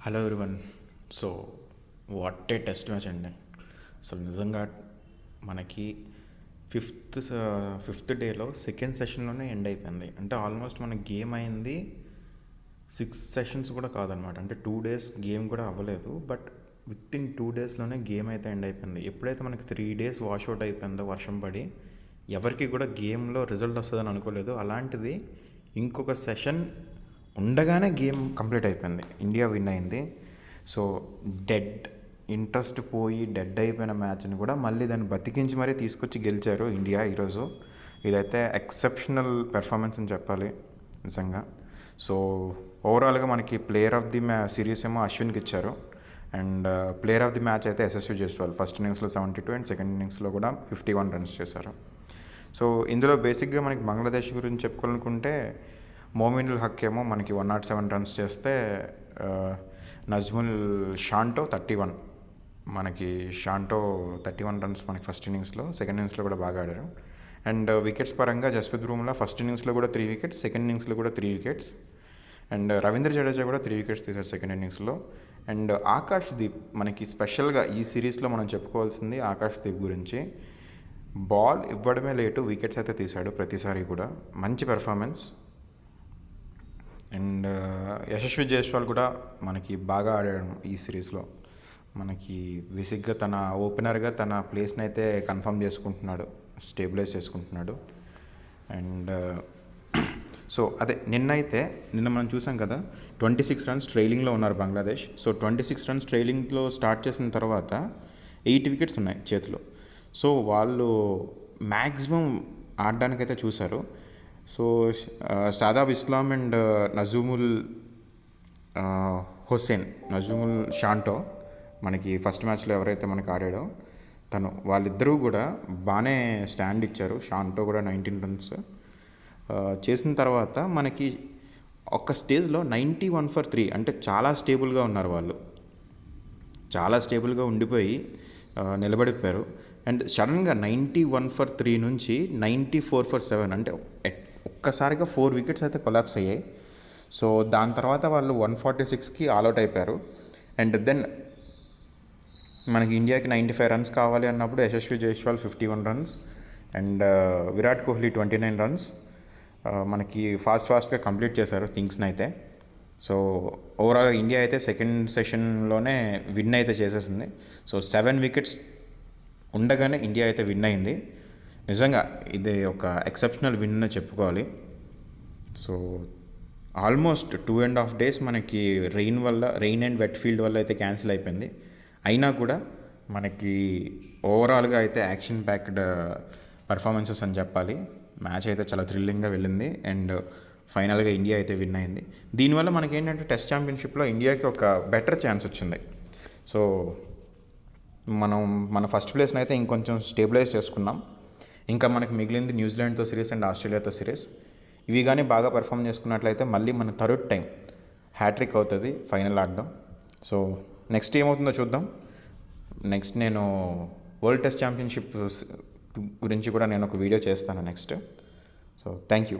Hello everyone. So what a test match అండి. అసలు నిజంగా మనకి ఫిఫ్త్ డేలో సెకండ్ సెషన్లోనే ఎండ్ అయిపోయింది. అంటే ఆల్మోస్ట్ మన గేమ్ అయింది 6 సెషన్స్ కూడా కాదనమాట. అంటే 2 days గేమ్ కూడా అవ్వలేదు. బట్ విత్ ఇన్ 2 daysలోనే గేమ్ అయితే ఎండ్ అయిపోయింది. ఎప్పుడైతే మనకి 3 days వాష్అవుట్ అయిపోయిందో వర్షం పడి, ఎవరికి కూడా గేమ్లో రిజల్ట్ వస్తుందని అనుకోలేదు. అలాంటిది ఇంకొక సెషన్ ఉండగానే గేమ్ కంప్లీట్ అయిపోయింది, ఇండియా విన్ అయింది. సో ఇంట్రెస్ట్ పోయి డెడ్ అయిపోయిన మ్యాచ్ని కూడా మళ్ళీ దాన్ని బతికించి మరీ తీసుకొచ్చి గెలిచారు ఇండియా ఈరోజు. ఇదైతే ఎక్సెప్షనల్ పెర్ఫార్మెన్స్ అని చెప్పాలి నిజంగా. సో ఓవరాల్గా మనకి ప్లేయర్ ఆఫ్ ది సిరీస్ ఏమో అశ్విన్కి ఇచ్చారు. And player of the match అయితే యశస్వి జైస్వాల్. ఫస్ట్ ఇన్నింగ్స్లో 72 అండ్ సెకండ్ ఇన్నింగ్స్లో కూడా 51 రన్స్ చేశారు. సో ఇందులో బేసిక్గా మనకి బంగ్లాదేశ్ గురించి చెప్పుకోవాలనుకుంటే మోమినుల్ హక్ ఏమో మనకి 107 రన్స్ చేస్తే నజ్ముల్ షాంటో 31, మనకి షాంటో 31 రన్స్ మనకి ఫస్ట్ ఇన్నింగ్స్లో. సెకండ్ ఇన్నింగ్స్లో కూడా బాగా ఆడారు. అండ్ వికెట్స్ పరంగా జస్ప్రీత్ బుమ్రా ఫస్ట్ ఇన్నింగ్స్లో కూడా 3 వికెట్స్, సెకండ్ ఇన్నింగ్స్లో కూడా 3 వికెట్స్. అండ్ రవీంద్ర జడేజా కూడా 3 వికెట్స్ తీశారు సెకండ్ ఇన్నింగ్స్లో. అండ్ ఆకాష్ దీప్ మనకి స్పెషల్గా ఈ సిరీస్లో మనం చెప్పుకోవాల్సింది ఆకాష్ దీప్ గురించి. బాల్ ఇవ్వడమే లేటు, వికెట్స్ అయితే తీశాడు ప్రతిసారి కూడా. మంచి పెర్ఫార్మెన్స్. అండ్ యశస్వి జైస్వాల్ కూడా మనకి బాగా ఆడాడు ఈ సిరీస్లో. మనకి బేసిక్గా తన ఓపెనర్గా తన ప్లేస్ని అయితే కన్ఫర్మ్ చేసుకుంటున్నాడు, స్టేబిలైజ్ చేసుకుంటున్నాడు. అండ్ సో అదే నిన్న మనం చూసాం కదా, 26 రన్స్ ట్రైలింగ్లో ఉన్నారు బంగ్లాదేశ్. సో 26 రన్స్ ట్రైలింగ్లో స్టార్ట్ చేసిన తర్వాత 8 వికెట్స్ ఉన్నాయి చేతిలో. సో వాళ్ళు మ్యాక్సిమం ఆడడానికైతే చూశారు. సో షాదాబ్ ఇస్లాం అండ్ నజూముల్ షాంటో మనకి ఫస్ట్ మ్యాచ్లో ఎవరైతే మనకి ఆడాడో వాళ్ళిద్దరూ కూడా బాగానే స్టాండ్ ఇచ్చారు. షాంటో కూడా 19 రన్స్ చేసిన తర్వాత మనకి ఒక స్టేజ్లో 91 for 3, అంటే చాలా స్టేబుల్గా ఉన్నారు వాళ్ళు. చాలా స్టేబుల్గా ఉండిపోయి నిలబడిపోయారు. అండ్ సడన్గా 91 for 3 నుంచి 94 for 7, అంటే ఒక్కసారిగా 4 వికెట్స్ అయితే కొలాప్స్ అయ్యాయి. సో దాని తర్వాత వాళ్ళు 146కి ఆల్అౌట్ అయిపోయారు. అండ్ దెన్ మనకి ఇండియాకి 95 రన్స్ కావాలి అన్నప్పుడు Yashasvi Jaiswal 51 runs and Virat Kohli 29 runs మనకి ఫాస్ట్గా కంప్లీట్ చేశారు థింగ్స్ని అయితే. సో ఓవరాల్గా ఇండియా అయితే సెకండ్ సెషన్లోనే విన్ అయితే చేసేసింది. సో 7 వికెట్స్ ఉండగానే ఇండియా అయితే విన్ అయింది. నిజంగా ఇది ఒక ఎక్సెప్షనల్ విన్ అని చెప్పుకోవాలి. సో ఆల్మోస్ట్ 2.5 days మనకి రెయిన్ అండ్ వెట్ ఫీల్డ్ వల్ల అయితే క్యాన్సిల్ అయిపోయింది. అయినా కూడా మనకి ఓవరాల్గా అయితే యాక్షన్ ప్యాక్డ్ పర్ఫార్మెన్సెస్ అని చెప్పాలి. మ్యాచ్ అయితే చాలా థ్రిల్లింగ్గా వెళ్ళింది. అండ్ ఫైనల్గా ఇండియా అయితే విన్ అయింది. దీనివల్ల మనకి ఏంటంటే టెస్ట్ ఛాంపియన్షిప్లో ఇండియాకి ఒక బెటర్ ఛాన్స్ వచ్చింది. సో మన ఫస్ట్ ప్లేస్ని అయితే ఇంకొంచెం స్టేబిలైజ్ చేసుకున్నాం. ఇంకా మనకి మిగిలింది న్యూజిలాండ్తో సిరీస్ అండ్ ఆస్ట్రేలియాతో సిరీస్. ఇవి కానీ బాగా పెర్ఫామ్ చేసుకున్నట్లయితే మళ్ళీ మన థర్డ్ టైం హ్యాట్రిక్ అవుతుంది ఫైనల్ ఆడడం. సో నెక్స్ట్ ఏమవుతుందో చూద్దాం. నెక్స్ట్ నేను వరల్డ్ టెస్ట్ ఛాంపియన్షిప్ గురించి కూడా నేను ఒక వీడియో చేస్తాను నెక్స్ట్. So thank you.